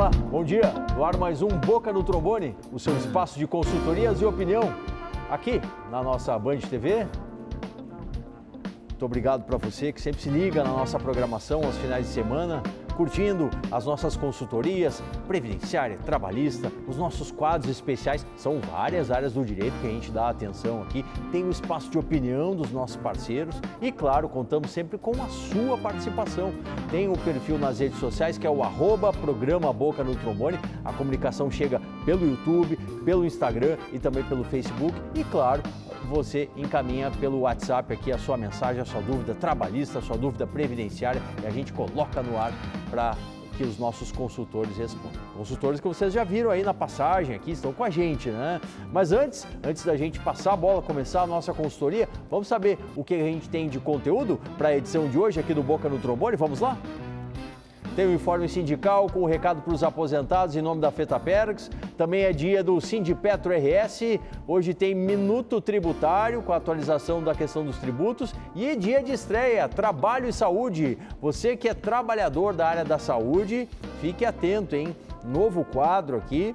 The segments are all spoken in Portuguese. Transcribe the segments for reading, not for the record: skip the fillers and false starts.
Olá, bom dia. No ar mais um Boca no Trombone, o seu espaço de consultorias e opinião, aqui na nossa Band TV. Muito obrigado para você que sempre se liga na nossa programação aos finais de semana, curtindo as nossas consultorias, previdenciária, trabalhista, os nossos quadros especiais. São várias áreas do direito que a gente dá atenção aqui. Tem o espaço de opinião dos nossos parceiros e, claro, contamos sempre com a sua participação. Tem o perfil nas redes sociais que é o @programa Boca no Trombone. A comunicação chega pelo YouTube, pelo Instagram e também pelo Facebook. E, claro, você encaminha pelo WhatsApp aqui a sua mensagem, a sua dúvida trabalhista, a sua dúvida previdenciária e a gente coloca no ar para que os nossos consultores respondam. Consultores que vocês já viram aí na passagem aqui, estão com a gente, né? Mas antes da gente passar a bola, começar a nossa consultoria, vamos saber o que a gente tem de conteúdo para a edição de hoje aqui do Boca no Trombone? Vamos lá? Tem o informe sindical com o recado para os aposentados em nome da FETAPERGS. Também é dia do Sindipetro RS. Hoje tem minuto tributário com a atualização da questão dos tributos. E é dia de estreia, trabalho e saúde. Você que é trabalhador da área da saúde, fique atento, hein? Novo quadro aqui,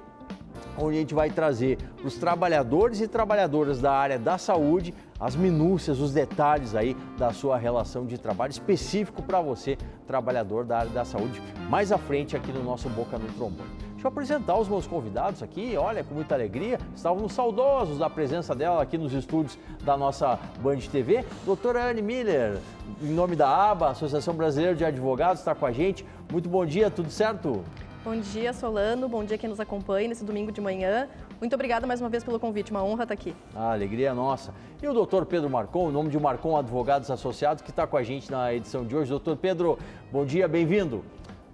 onde a gente vai trazer para os trabalhadores e trabalhadoras da área da saúde as minúcias, os detalhes aí da sua relação de trabalho específico para você, trabalhador da área da saúde, mais à frente aqui no nosso Boca no Trombone. Deixa eu apresentar os meus convidados aqui, olha, com muita alegria, estávamos saudosos da presença dela aqui nos estúdios da nossa Band TV. Doutora Anne Miller, em nome da ABA, Associação Brasileira de Advogados, está com a gente. Muito bom dia, tudo certo? Bom dia, Solano. Bom dia quem nos acompanha nesse domingo de manhã. Muito obrigada mais uma vez pelo convite, uma honra estar aqui. A alegria é nossa. E o doutor Pedro Marcon, em nome de Marcon Advogados Associados, que está com a gente na edição de hoje. Doutor Pedro, bom dia, bem-vindo.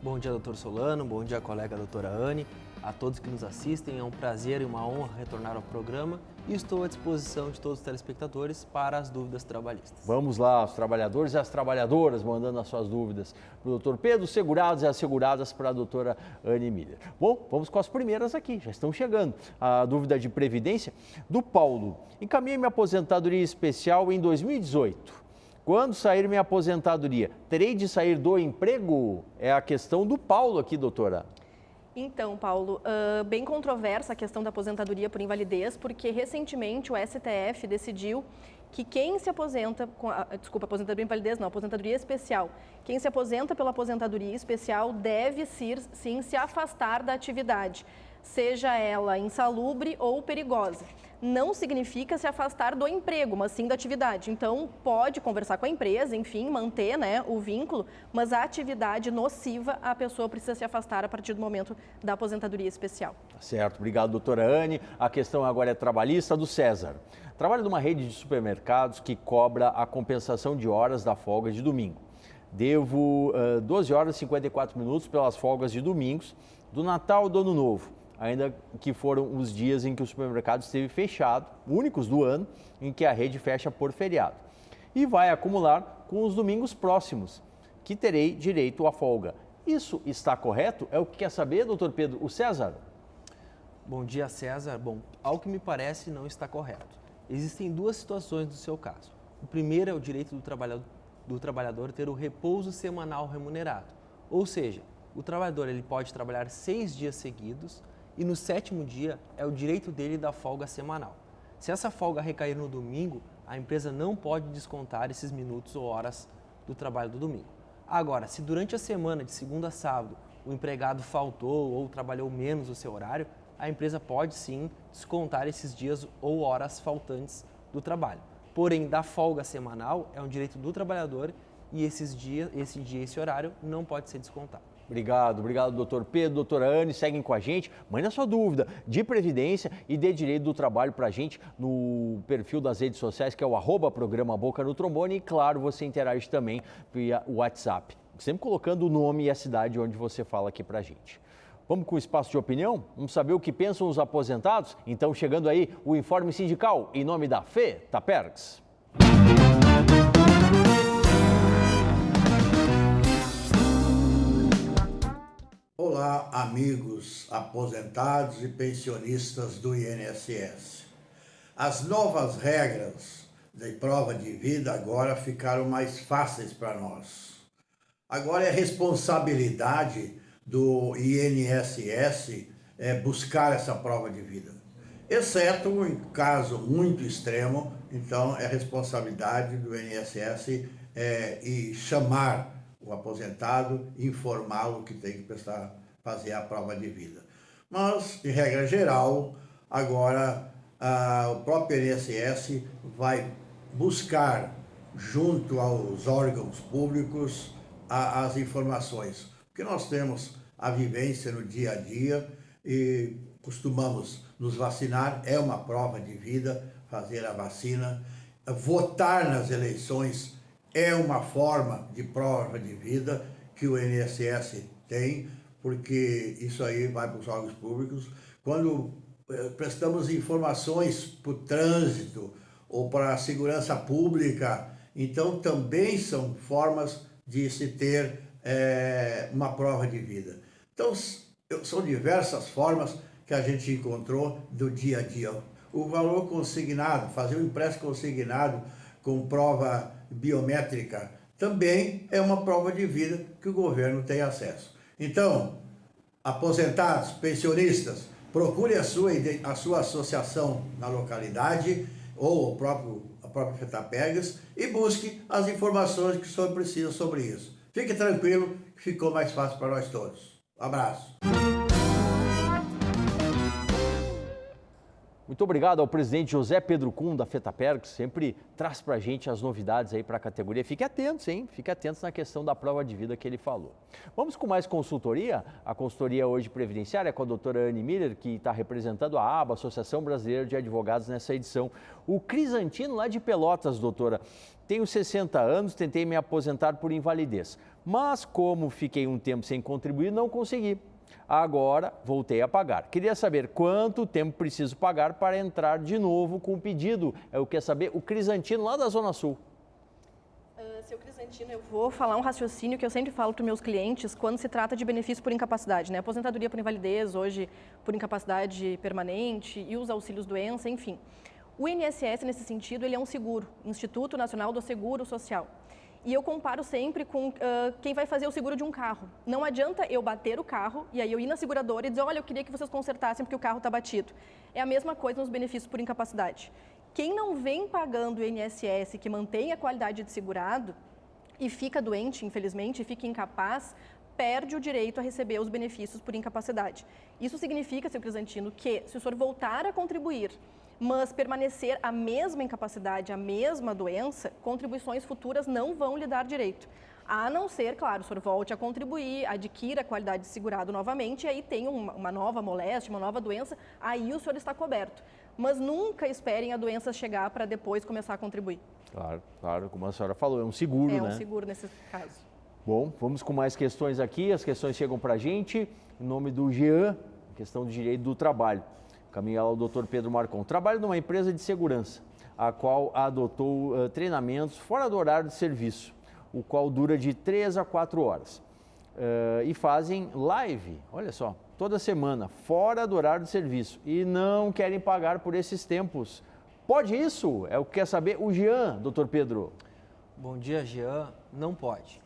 Bom dia, doutor Solano. Bom dia, colega doutora Anne. A todos que nos assistem, é um prazer e uma honra retornar ao programa e estou à disposição de todos os telespectadores para as dúvidas trabalhistas. Vamos lá, os trabalhadores e as trabalhadoras mandando as suas dúvidas para o doutor Pedro, segurados e asseguradas para a doutora Anne Miller. Bom, vamos com as primeiras aqui, já estão chegando. A dúvida de previdência do Paulo. Encaminhei minha aposentadoria especial em 2018. Quando sair minha aposentadoria, terei de sair do emprego? É a questão do Paulo aqui, doutora. Então, Paulo, bem controversa a questão da aposentadoria por invalidez, porque recentemente o STF decidiu que quem se aposenta, aposentadoria por invalidez não, aposentadoria especial, quem se aposenta pela aposentadoria especial deve sim se afastar da atividade, seja ela insalubre ou perigosa. Não significa se afastar do emprego, mas sim da atividade. Então, pode conversar com a empresa, enfim, manter, né, o vínculo, mas a atividade nociva, a pessoa precisa se afastar a partir do momento da aposentadoria especial. Tá certo, obrigado, doutora Anne. A questão agora é trabalhista do César. Trabalho numa rede de supermercados que cobra a compensação de horas da folga de domingo. Devo 12 horas e 54 minutos pelas folgas de domingos, do Natal e do Ano Novo, ainda que foram os dias em que o supermercado esteve fechado, únicos do ano, em que a rede fecha por feriado. E vai acumular com os domingos próximos, que terei direito à folga. Isso está correto? É o que quer saber, doutor Pedro? O César? Bom dia, César. Bom, ao que me parece, não está correto. Existem duas situações no seu caso. O primeiro é o direito do trabalhador ter o repouso semanal remunerado. Ou seja, o trabalhador ele pode trabalhar 6 dias seguidos, e no 7º dia é o direito dele da folga semanal. Se essa folga recair no domingo, a empresa não pode descontar esses minutos ou horas do trabalho do domingo. Agora, se durante a semana, de segunda a sábado, o empregado faltou ou trabalhou menos o seu horário, a empresa pode sim descontar esses dias ou horas faltantes do trabalho. Porém, da folga semanal é um direito do trabalhador e esse dia e esse horário não pode ser descontado. Obrigado, doutor Pedro, doutora Anne, seguem com a gente. Mande a sua dúvida de previdência e de direito do trabalho para a gente no perfil das redes sociais, que é o @programa Boca no Trombone. E claro, você interage também via WhatsApp, sempre colocando o nome e a cidade onde você fala aqui para a gente. Vamos com o espaço de opinião? Vamos saber o que pensam os aposentados? Então, chegando aí o informe sindical em nome da FETAPERGS. Olá, amigos aposentados e pensionistas do INSS. As novas regras de prova de vida agora ficaram mais fáceis para nós. Agora é responsabilidade do INSS buscar essa prova de vida. Exceto em caso muito extremo, então é responsabilidade do INSS e chamar o aposentado, informá-lo que tem que fazer a prova de vida. Mas, em regra geral, agora o próprio INSS vai buscar, junto aos órgãos públicos, as informações. Porque nós temos a vivência no dia a dia e costumamos nos vacinar, é uma prova de vida, fazer a vacina. Votar nas eleições é uma forma de prova de vida que o INSS tem, porque isso aí vai para os órgãos públicos. Quando prestamos informações para o trânsito ou para a segurança pública, então também são formas de se ter uma prova de vida. Então, são diversas formas que a gente encontrou do dia a dia. O valor consignado, fazer um empréstimo consignado com prova biométrica, também é uma prova de vida que o governo tem acesso. Então, aposentados, pensionistas, procure a sua associação na localidade ou a própria FETAPEGAS e busque as informações que o senhor precisa sobre isso. Fique tranquilo, que ficou mais fácil para nós todos. Um abraço. Muito obrigado ao presidente José Pedro Kuhn, da FETAPER, que sempre traz para a gente as novidades aí para a categoria. Fique atentos, hein? Fique atentos na questão da prova de vida que ele falou. Vamos com mais consultoria? A consultoria hoje previdenciária com a doutora Anne Miller, que está representando a ABA, Associação Brasileira de Advogados, nessa edição. O Crisantino, lá de Pelotas, doutora. Tenho 60 anos, tentei me aposentar por invalidez, mas como fiquei um tempo sem contribuir, não consegui. Agora voltei a pagar. Queria saber quanto tempo preciso pagar para entrar de novo com o pedido. Eu quero saber o Crisantino lá da Zona Sul. Seu Crisantino, eu vou falar um raciocínio que eu sempre falo para os meus clientes quando se trata de benefício por incapacidade, né? Aposentadoria por invalidez, hoje por incapacidade permanente e os auxílios doença, enfim. O INSS, nesse sentido, ele é um seguro, Instituto Nacional do Seguro Social. E eu comparo sempre com quem vai fazer o seguro de um carro. Não adianta eu bater o carro e aí eu ir na seguradora e dizer, olha, eu queria que vocês consertassem porque o carro está batido. É a mesma coisa nos benefícios por incapacidade. Quem não vem pagando o INSS, que mantém a qualidade de segurado e fica doente, infelizmente, e fica incapaz, perde o direito a receber os benefícios por incapacidade. Isso significa, seu Crisantino, que se o senhor voltar a contribuir, mas permanecer a mesma incapacidade, a mesma doença, contribuições futuras não vão lhe dar direito. A não ser, claro, o senhor volte a contribuir, adquira a qualidade de segurado novamente, e aí tem uma nova moléstia, uma nova doença, aí o senhor está coberto. Mas nunca esperem a doença chegar para depois começar a contribuir. Claro, como a senhora falou, é um seguro, né? É um seguro nesse caso. Bom, vamos com mais questões aqui, as questões chegam para a gente, em nome do Jean, questão de direito do trabalho. Caminho ao doutor Pedro Marcon. Trabalho numa empresa de segurança, a qual adotou treinamentos fora do horário de serviço, o qual dura de 3 a 4 horas. E fazem live, olha só, toda semana, fora do horário de serviço. E não querem pagar por esses tempos. Pode isso? É o que quer saber o Jean, doutor Pedro. Bom dia, Jean. Não pode.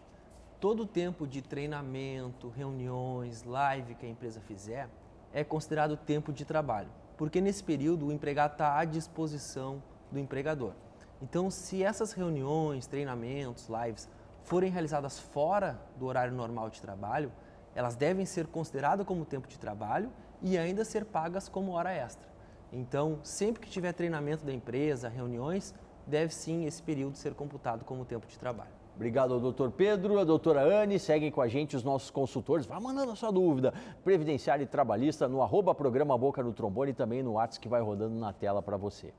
Todo o tempo de treinamento, reuniões, live que a empresa fizer é considerado tempo de trabalho, porque nesse período o empregado está à disposição do empregador. Então, se essas reuniões, treinamentos, lives forem realizadas fora do horário normal de trabalho, elas devem ser consideradas como tempo de trabalho e ainda ser pagas como hora extra. Então, sempre que tiver treinamento da empresa, reuniões, deve sim esse período ser computado como tempo de trabalho. Obrigado ao doutor Pedro, a doutora Anne, seguem com a gente os nossos consultores, vá mandando a sua dúvida, previdenciária e trabalhista no @programa Boca no Trombone e também no WhatsApp que vai rodando na tela para você.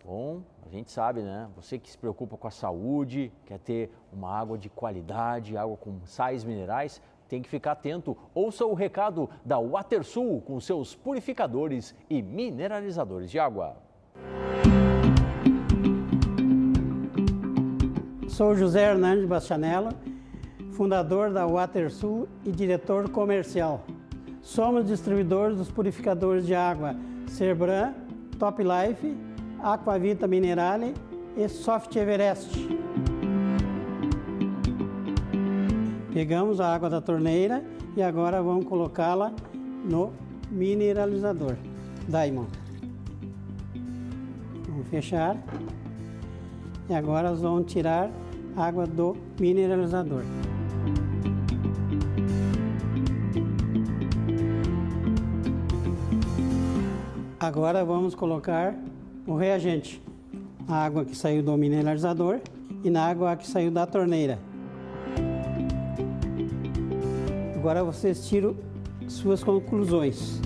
Bom, a gente sabe, né? Você que se preocupa com a saúde, quer ter uma água de qualidade, água com sais minerais, tem que ficar atento. Ouça o recado da WaterSul com seus purificadores e mineralizadores de água. Sou José Hernandes Bastianello, fundador da WaterSul e diretor comercial. Somos distribuidores dos purificadores de água Cerbran, Top Life, Aquavita Minerale e Soft Everest. Pegamos a água da torneira e agora vamos colocá-la no mineralizador Diamond. Vamos fechar. E agora nós vamos tirar a água do mineralizador. Agora vamos colocar o reagente. A água que saiu do mineralizador e na água que saiu da torneira. Agora vocês tiram suas conclusões.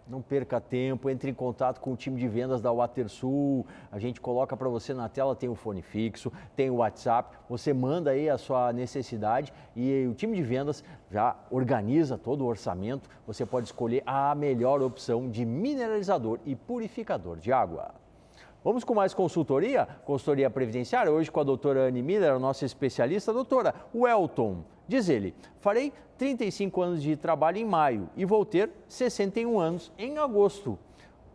Não perca tempo, entre em contato com o time de vendas da WaterSul. A gente coloca para você na tela, tem o fone fixo, tem o WhatsApp. Você manda aí a sua necessidade e o time de vendas já organiza todo o orçamento. Você pode escolher a melhor opção de mineralizador e purificador de água. Vamos com mais consultoria? Consultoria previdenciária, hoje com a doutora Anne Miller, nossa especialista. Doutora, o Elton, diz ele, farei 35 anos de trabalho em maio e vou ter 61 anos em agosto.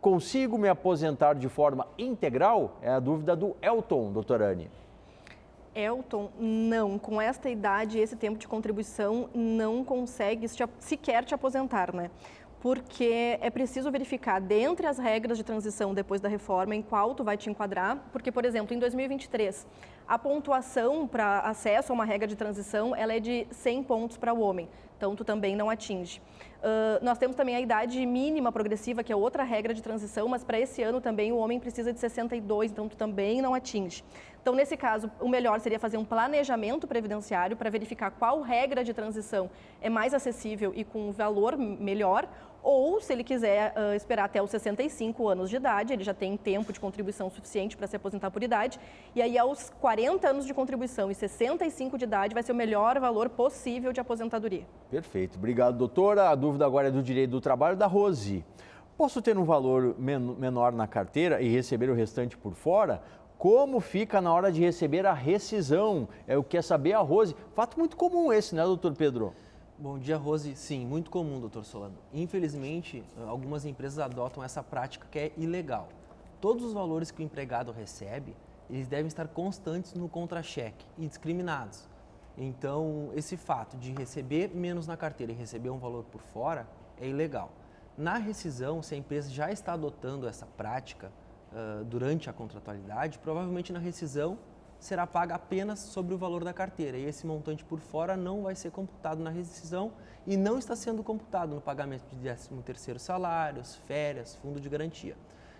Consigo me aposentar de forma integral? É a dúvida do Elton, doutora Anne. Elton, não. Com esta idade e esse tempo de contribuição, não consegue sequer te aposentar, né? Porque é preciso verificar, dentre as regras de transição depois da reforma, em qual tu vai te enquadrar. Porque, por exemplo, em 2023, a pontuação para acesso a uma regra de transição, ela é de 100 pontos para o homem. Então, tu também não atinge. Nós temos também a idade mínima progressiva, que é outra regra de transição, mas para esse ano também o homem precisa de 62, então tu também não atinge. Então, nesse caso, o melhor seria fazer um planejamento previdenciário para verificar qual regra de transição é mais acessível e com um valor melhor, ou, se ele quiser esperar até os 65 anos de idade, ele já tem tempo de contribuição suficiente para se aposentar por idade, e aí aos 40 anos de contribuição e 65 de idade vai ser o melhor valor possível de aposentadoria. Perfeito, obrigado, doutora. A dúvida agora é do direito do trabalho da Rose. Posso ter um valor menor na carteira e receber o restante por fora? Como fica na hora de receber a rescisão? É o que quer saber a Rose. Fato muito comum esse, né, doutor Pedro? Bom dia, Rose. Sim, muito comum, doutor Solano. Infelizmente, algumas empresas adotam essa prática que é ilegal. Todos os valores que o empregado recebe, eles devem estar constantes no contra-cheque e discriminados. Então, esse fato de receber menos na carteira e receber um valor por fora é ilegal. Na rescisão, se a empresa já está adotando essa prática durante a contratualidade, provavelmente na rescisão será paga apenas sobre o valor da carteira e esse montante por fora não vai ser computado na rescisão e não está sendo computado no pagamento de 13º salários, férias, fundo de garantia.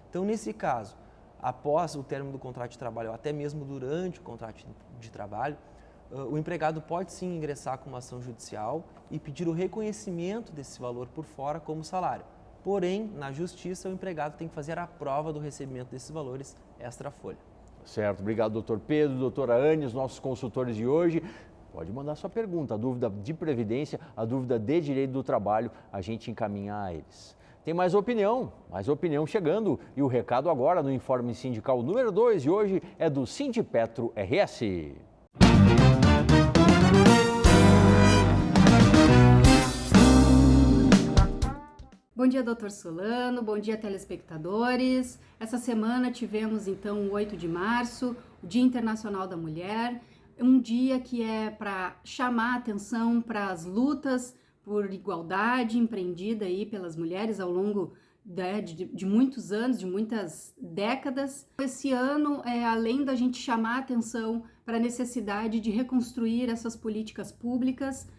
Então, nesse caso, após o término do contrato de trabalho ou até mesmo durante o contrato de trabalho, o empregado pode sim ingressar com uma ação judicial e pedir o reconhecimento desse valor por fora como salário. Porém, na justiça, o empregado tem que fazer a prova do recebimento desses valores extra-folha. Certo, obrigado, doutor Pedro, doutora Anne, os nossos consultores de hoje. Pode mandar sua pergunta, a dúvida de previdência, a dúvida de direito do trabalho, a gente encaminha a eles. Tem mais opinião chegando. E o recado agora no Informe Sindical número 2 de hoje é do Sindipetro RS. Bom dia, doutor Solano, bom dia, telespectadores. Essa semana tivemos, então, o 8 de março, o Dia Internacional da Mulher, um dia que é para chamar a atenção para as lutas por igualdade empreendida aí pelas mulheres ao longo de muitos anos, de muitas décadas. Esse ano, além da gente chamar a atenção para a necessidade de reconstruir essas políticas públicas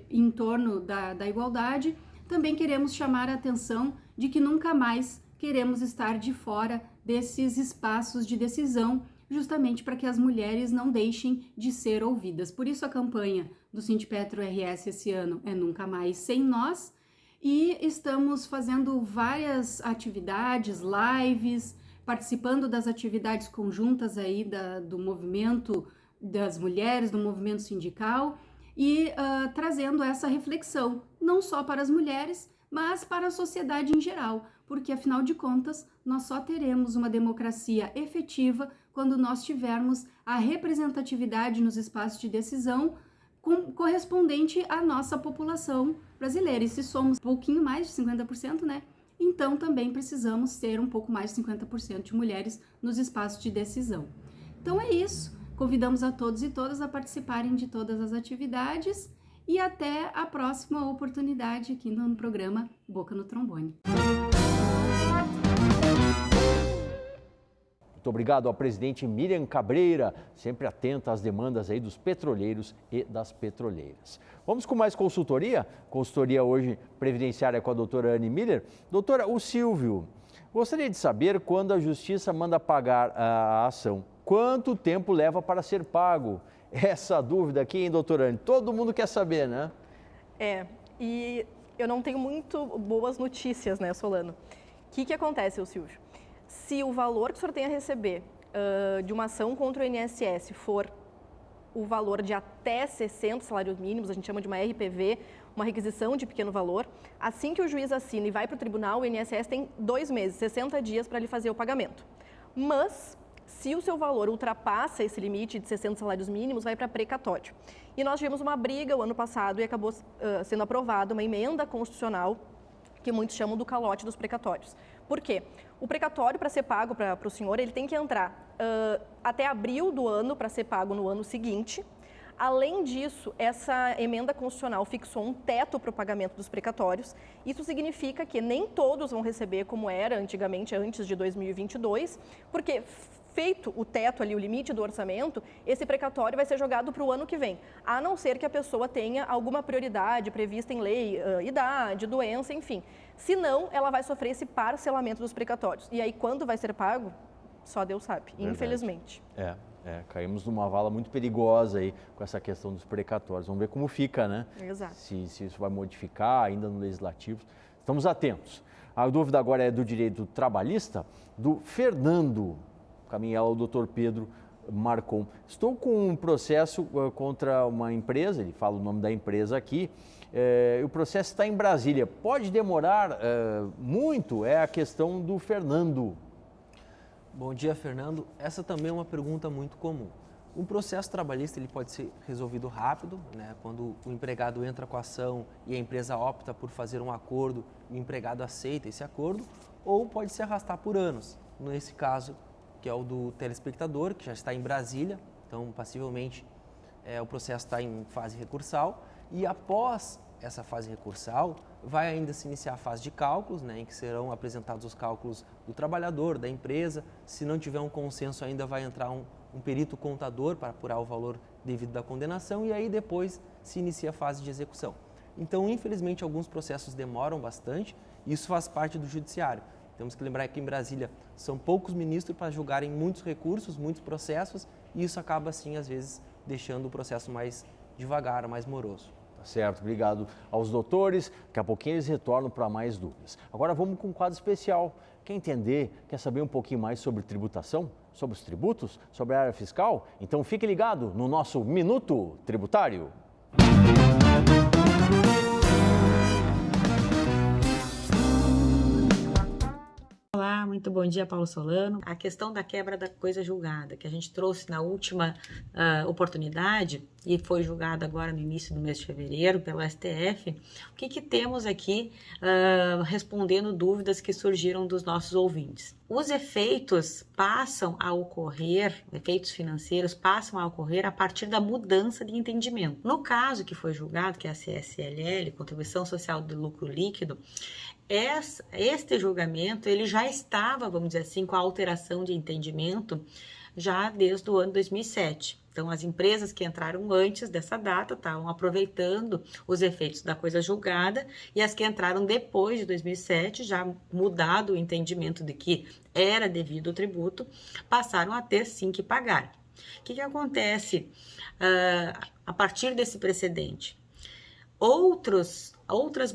em torno da igualdade, também queremos chamar a atenção de que nunca mais queremos estar de fora desses espaços de decisão, justamente para que as mulheres não deixem de ser ouvidas. Por isso a campanha do Sindipetro RS esse ano é Nunca Mais Sem Nós, e estamos fazendo várias atividades, lives, participando das atividades conjuntas aí do movimento das mulheres, do movimento sindical, e trazendo essa reflexão, não só para as mulheres, mas para a sociedade em geral, porque afinal de contas, nós só teremos uma democracia efetiva quando nós tivermos a representatividade nos espaços de decisão correspondente à nossa população brasileira. E se somos um pouquinho mais de 50%, né? Então também precisamos ter um pouco mais de 50% de mulheres nos espaços de decisão. Então é isso. Convidamos a todos e todas a participarem de todas as atividades e até a próxima oportunidade aqui no programa Boca no Trombone. Muito obrigado ao presidente Miriam Cabreira, sempre atenta às demandas aí dos petroleiros e das petroleiras. Vamos com mais consultoria? Consultoria hoje previdenciária com a doutora Anne Miller. Doutora, o Silvio gostaria de saber quando a Justiça manda pagar a ação. Quanto tempo leva para ser pago? Essa dúvida aqui, hein, doutora Anne? Todo mundo quer saber, né? E eu não tenho muito boas notícias, né, Solano? O que acontece, Silvio? Se o valor que o senhor tem a receber de uma ação contra o INSS for o valor de até 60 salários mínimos, a gente chama de uma RPV, uma requisição de pequeno valor, assim que o juiz assina e vai para o tribunal, o INSS tem 2 meses, 60 dias para ele fazer o pagamento. Mas, se o seu valor ultrapassa esse limite de 60 salários mínimos, vai para precatório. E nós tivemos uma briga o ano passado e acabou sendo aprovada uma emenda constitucional que muitos chamam do calote dos precatórios. Por quê? O precatório, para ser pago para o senhor, ele tem que entrar até abril do ano para ser pago no ano seguinte. Além disso, essa emenda constitucional fixou um teto para o pagamento dos precatórios. Isso significa que nem todos vão receber como era antigamente, antes de 2022, porque feito o teto ali, o limite do orçamento, esse precatório vai ser jogado para o ano que vem, a não ser que a pessoa tenha alguma prioridade prevista em lei, idade, doença, enfim. Se não, ela vai sofrer esse parcelamento dos precatórios. E aí, quando vai ser pago, só Deus sabe, verdade. Infelizmente. Caímos numa vala muito perigosa aí com essa questão dos precatórios. Vamos ver como fica, né? Exato. Se isso vai modificar ainda no legislativo. Estamos atentos. A dúvida agora é do direito trabalhista, do Fernando. Caminha ao doutor Pedro Marcon. Estou com um processo contra uma empresa, ele fala o nome da empresa aqui, o processo está em Brasília. Pode demorar muito? É a questão do Fernando. Bom dia, Fernando. Essa também é uma pergunta muito comum. Um processo trabalhista ele pode ser resolvido rápido, né? Quando o empregado entra com a ação e a empresa opta por fazer um acordo e o empregado aceita esse acordo, ou pode se arrastar por anos. Nesse caso, que é o do telespectador, que já está em Brasília, então possivelmente o processo está em fase recursal, e após essa fase recursal, vai ainda se iniciar a fase de cálculos, né, em que serão apresentados os cálculos do trabalhador, da empresa. Se não tiver um consenso ainda vai entrar um perito contador para apurar o valor devido da condenação, e aí depois se inicia a fase de execução. Então, infelizmente, alguns processos demoram bastante, e isso faz parte do judiciário. Temos que lembrar que em Brasília são poucos ministros para julgarem muitos recursos, muitos processos, e isso acaba, assim, às vezes, deixando o processo mais devagar, mais moroso. Tá certo, obrigado aos doutores. Daqui a pouquinho eles retornam para mais dúvidas. Agora vamos com um quadro especial. Quer entender, quer saber um pouquinho mais sobre tributação, sobre os tributos, sobre a área fiscal? Então fique ligado no nosso Minuto Tributário. Olá, muito bom dia, Paulo Solano. A questão da quebra da coisa julgada, que a gente trouxe na última oportunidade e foi julgada agora no início do mês de fevereiro pelo STF, o que temos aqui respondendo dúvidas que surgiram dos nossos ouvintes? Os efeitos passam a ocorrer, efeitos financeiros passam a ocorrer a partir da mudança de entendimento. No caso que foi julgado, que é a CSLL, Contribuição Social de Lucro Líquido, este julgamento ele já estava, vamos dizer assim, com a alteração de entendimento já desde o ano 2007. Então, as empresas que entraram antes dessa data estavam aproveitando os efeitos da coisa julgada, e as que entraram depois de 2007, já mudado o entendimento de que era devido ao tributo, passaram a ter sim que pagar. O que acontece a partir desse precedente? Outras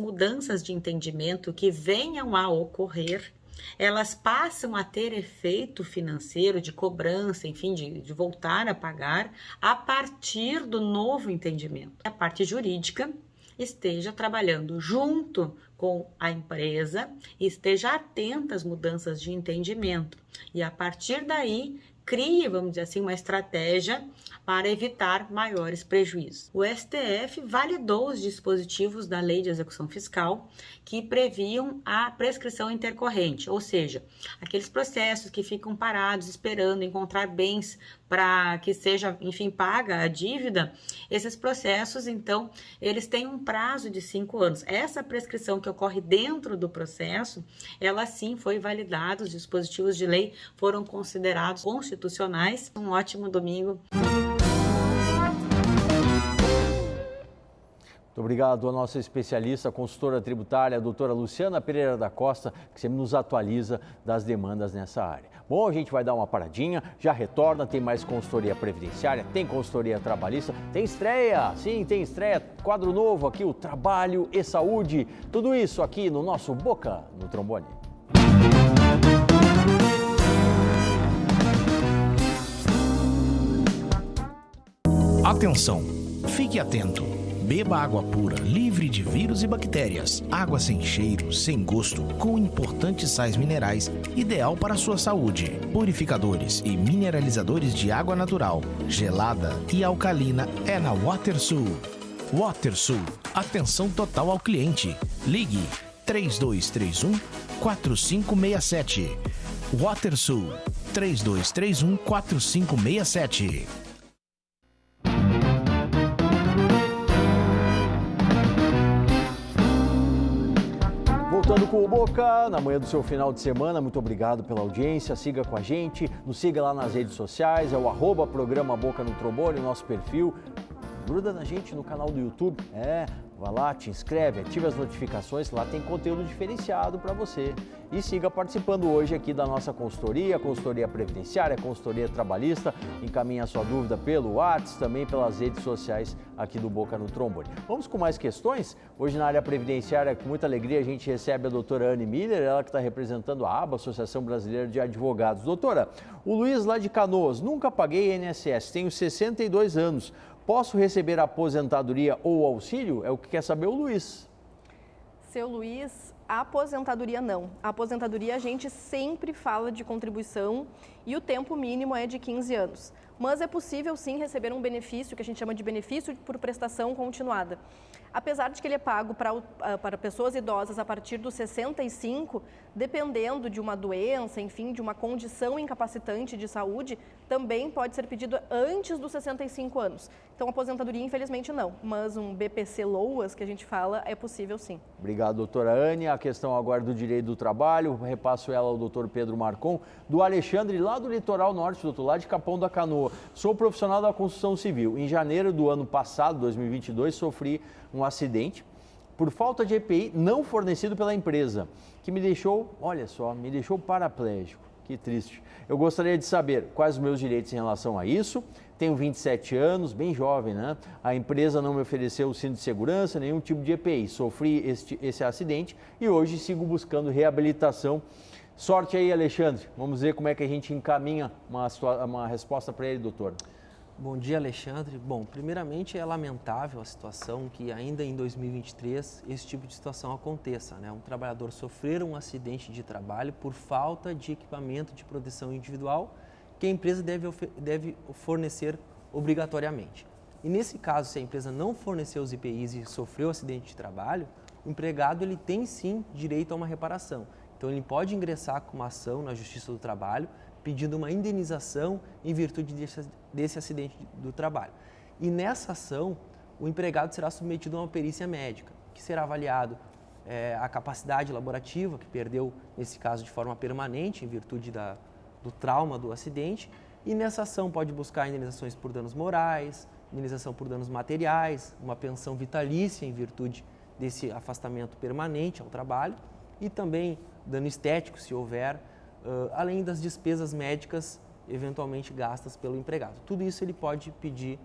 mudanças de entendimento que venham a ocorrer, elas passam a ter efeito financeiro de cobrança, enfim, de voltar a pagar a partir do novo entendimento. A parte jurídica esteja trabalhando junto com a empresa e esteja atenta às mudanças de entendimento. E a partir daí, crie, vamos dizer assim, uma estratégia para evitar maiores prejuízos. O STF validou os dispositivos da Lei de Execução Fiscal que previam a prescrição intercorrente, ou seja, aqueles processos que ficam parados esperando encontrar bens para que seja, enfim, paga a dívida. Esses processos, então, eles têm um prazo de 5 anos. Essa prescrição que ocorre dentro do processo, ela sim foi validada, os dispositivos de lei foram considerados constitucionais. Um ótimo domingo. Muito obrigado à nossa especialista, consultora tributária, a doutora Luciana Pereira da Costa, que sempre nos atualiza das demandas nessa área. Bom, a gente vai dar uma paradinha, já retorna, tem mais consultoria previdenciária, tem consultoria trabalhista, tem estreia, sim, tem estreia, quadro novo aqui, o Trabalho e Saúde, tudo isso aqui no nosso Boca no Trombone. Atenção, fique atento. Beba água pura, livre de vírus e bactérias. Água sem cheiro, sem gosto, com importantes sais minerais, ideal para a sua saúde. Purificadores e mineralizadores de água natural, gelada e alcalina é na WaterSul. WaterSul, atenção total ao cliente. Ligue 3231-4567. WaterSul, 3231-4567. Voltando com o Boca, na manhã do seu final de semana, muito obrigado pela audiência, siga com a gente, nos siga lá nas redes sociais, é o @programa Boca no Trombone, o nosso perfil, gruda na gente no canal do YouTube, vai lá, te inscreve, ative as notificações, lá tem conteúdo diferenciado para você. E siga participando hoje aqui da nossa consultoria previdenciária, consultoria trabalhista. Encaminhe a sua dúvida pelo WhatsApp, também pelas redes sociais aqui do Boca no Trombone. Vamos com mais questões? Hoje na área previdenciária, com muita alegria, a gente recebe a doutora Anne Miller, ela que está representando a ABA, Associação Brasileira de Advogados. Doutora, o Luiz lá de Canoas, nunca paguei INSS, tenho 62 anos. Posso receber aposentadoria ou auxílio? É o que quer saber o Luiz. Seu Luiz, a aposentadoria não. A aposentadoria a gente sempre fala de contribuição e o tempo mínimo é de 15 anos. Mas é possível sim receber um benefício, que a gente chama de benefício por prestação continuada. Apesar de que ele é pago para pessoas idosas a partir dos 65, dependendo de uma doença, enfim, de uma condição incapacitante de saúde, também pode ser pedido antes dos 65 anos. Então, aposentadoria, infelizmente, não. Mas um BPC LOAS, que a gente fala, é possível sim. Obrigado, doutora Anne. A questão agora do direito do trabalho, repasso ela ao doutor Pedro Marcon, do Alexandre, lá do litoral norte, doutor, lá de Capão da Canoa. Sou profissional da construção civil. Em janeiro do ano passado, 2022, sofri um acidente por falta de EPI não fornecido pela empresa, que me deixou, olha só, me deixou paraplégico. Que triste. Eu gostaria de saber quais os meus direitos em relação a isso. Tenho 27 anos, bem jovem, né? A empresa não me ofereceu o cinto de segurança, nenhum tipo de EPI. Sofri esse acidente e hoje sigo buscando reabilitação. Sorte aí, Alexandre. Vamos ver como é que a gente encaminha uma resposta para ele, doutor. Bom dia, Alexandre. Bom, primeiramente é lamentável a situação que ainda em 2023 esse tipo de situação aconteça, né? Um trabalhador sofrer um acidente de trabalho por falta de equipamento de proteção individual que a empresa deve fornecer obrigatoriamente. E nesse caso, se a empresa não forneceu os EPIs e sofreu acidente de trabalho, o empregado ele tem sim direito a uma reparação. Então ele pode ingressar com uma ação na Justiça do Trabalho pedindo uma indenização em virtude desse acidente do trabalho. E nessa ação, o empregado será submetido a uma perícia médica, que será avaliado a capacidade laborativa, que perdeu, nesse caso, de forma permanente, em virtude do trauma do acidente, e nessa ação pode buscar indenizações por danos morais, indenização por danos materiais, uma pensão vitalícia em virtude desse afastamento permanente ao trabalho, e também dano estético, se houver, além das despesas médicas eventualmente gastas pelo empregado. Tudo isso ele pode pedir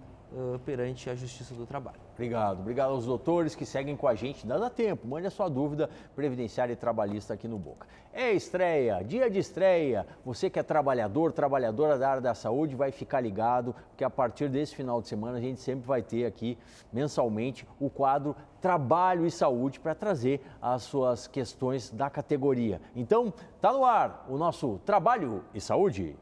perante a Justiça do Trabalho. Obrigado aos doutores que seguem com a gente. Dá tempo, mande a sua dúvida previdenciária e trabalhista aqui no Boca. É estreia, dia de estreia. Você que é trabalhador, trabalhadora da área da saúde, vai ficar ligado, porque a partir desse final de semana a gente sempre vai ter aqui, mensalmente, o quadro Trabalho e Saúde para trazer as suas questões da categoria. Então, tá no ar o nosso Trabalho e Saúde.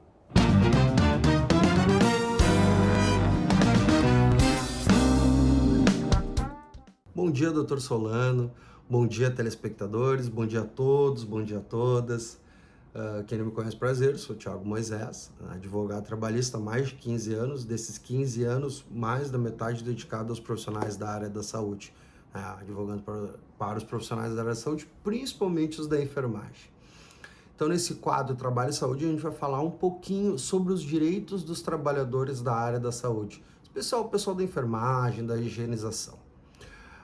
Bom dia, doutor Solano. Bom dia, telespectadores. Bom dia a todos, bom dia a todas. Quem não me conhece, prazer, sou Thiago Moisés, advogado trabalhista há mais de 15 anos. Desses 15 anos, mais da metade dedicado aos profissionais da área da saúde. Advogando para os profissionais da área da saúde, principalmente os da enfermagem. Então, nesse quadro Trabalho e Saúde, a gente vai falar um pouquinho sobre os direitos dos trabalhadores da área da saúde, especial o pessoal da enfermagem, da higienização.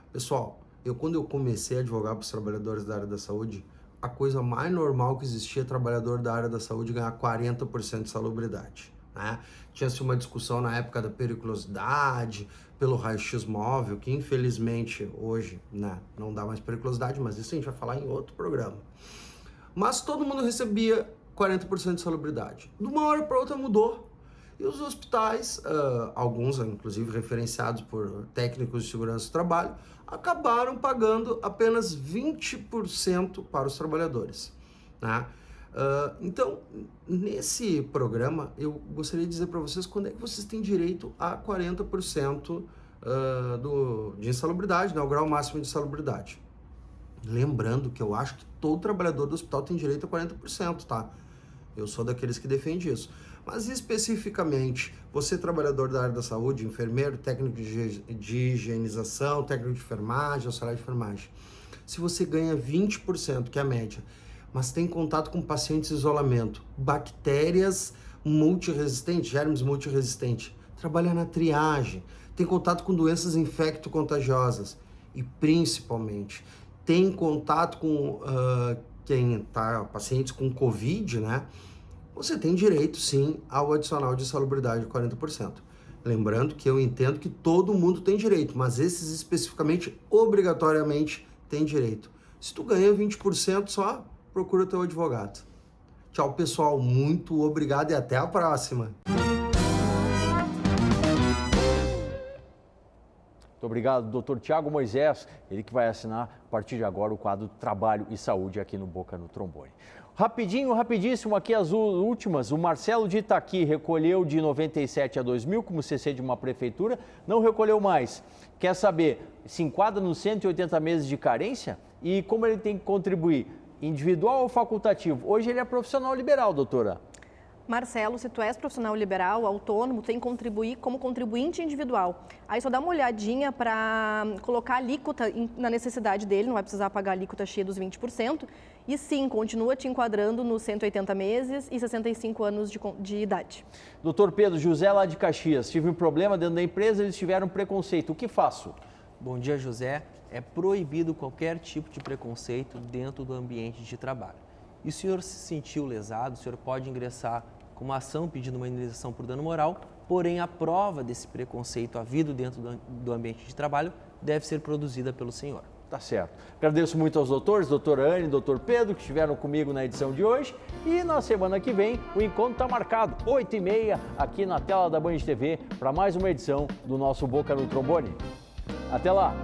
Pessoal, quando eu comecei a advogar para os trabalhadores da área da saúde, a coisa mais normal que existia é trabalhador da área da saúde ganhar 40% de salubridade, né? Tinha-se uma discussão na época da periculosidade, pelo raio-x móvel, que infelizmente hoje, né, não dá mais periculosidade, mas isso a gente vai falar em outro programa. Mas todo mundo recebia 40% de salubridade. De uma hora para outra mudou. E os hospitais, alguns inclusive referenciados por técnicos de segurança do trabalho, acabaram pagando apenas 20% para os trabalhadores, né? Então, nesse programa, eu gostaria de dizer para vocês quando é que vocês têm direito a 40% de insalubridade, né, o grau máximo de insalubridade. Lembrando que eu acho que todo trabalhador do hospital tem direito a 40%, tá? Eu sou daqueles que defende isso. Mas especificamente, você trabalhador da área da saúde, enfermeiro, técnico de higienização, técnico de enfermagem, auxiliar de enfermagem, se você ganha 20%, que é a média, mas tem contato com pacientes em isolamento, bactérias multiresistentes, germes multiresistentes, trabalha na triagem, tem contato com doenças infecto-contagiosas e principalmente tem contato com pacientes com Covid, né? Você tem direito, sim, ao adicional de insalubridade de 40%. Lembrando que eu entendo que todo mundo tem direito, mas esses especificamente, obrigatoriamente, têm direito. Se tu ganha 20% só, procura teu advogado. Tchau, pessoal. Muito obrigado e até a próxima. Muito obrigado, doutor Thiago Moisés, ele que vai assinar a partir de agora o quadro Trabalho e Saúde aqui no Boca no Trombone. Rapidíssimo, aqui as últimas. O Marcelo de Itaqui recolheu de 97 a 2000 como CC de uma prefeitura, não recolheu mais. Quer saber, se enquadra nos 180 meses de carência? E como ele tem que contribuir? Individual ou facultativo? Hoje ele é profissional liberal, doutora. Marcelo, se tu és profissional liberal, autônomo, tem que contribuir como contribuinte individual. Aí só dá uma olhadinha para colocar a alíquota na necessidade dele, não vai precisar pagar a alíquota cheia dos 20%. E sim, continua te enquadrando nos 180 meses e 65 anos de idade. Doutor Pedro José, lá de Caxias, tive um problema dentro da empresa, eles tiveram preconceito. O que faço? Bom dia, José. É proibido qualquer tipo de preconceito dentro do ambiente de trabalho. E se o senhor se sentiu lesado, o senhor pode ingressar com uma ação pedindo uma indenização por dano moral, porém a prova desse preconceito havido dentro do ambiente de trabalho deve ser produzida pelo senhor. Tá certo. Agradeço muito aos doutores, doutora Anne e doutor Pedro, que estiveram comigo na edição de hoje. E na semana que vem, o encontro está marcado, 8h30, aqui na tela da Band TV, para mais uma edição do nosso Boca no Trombone. Até lá!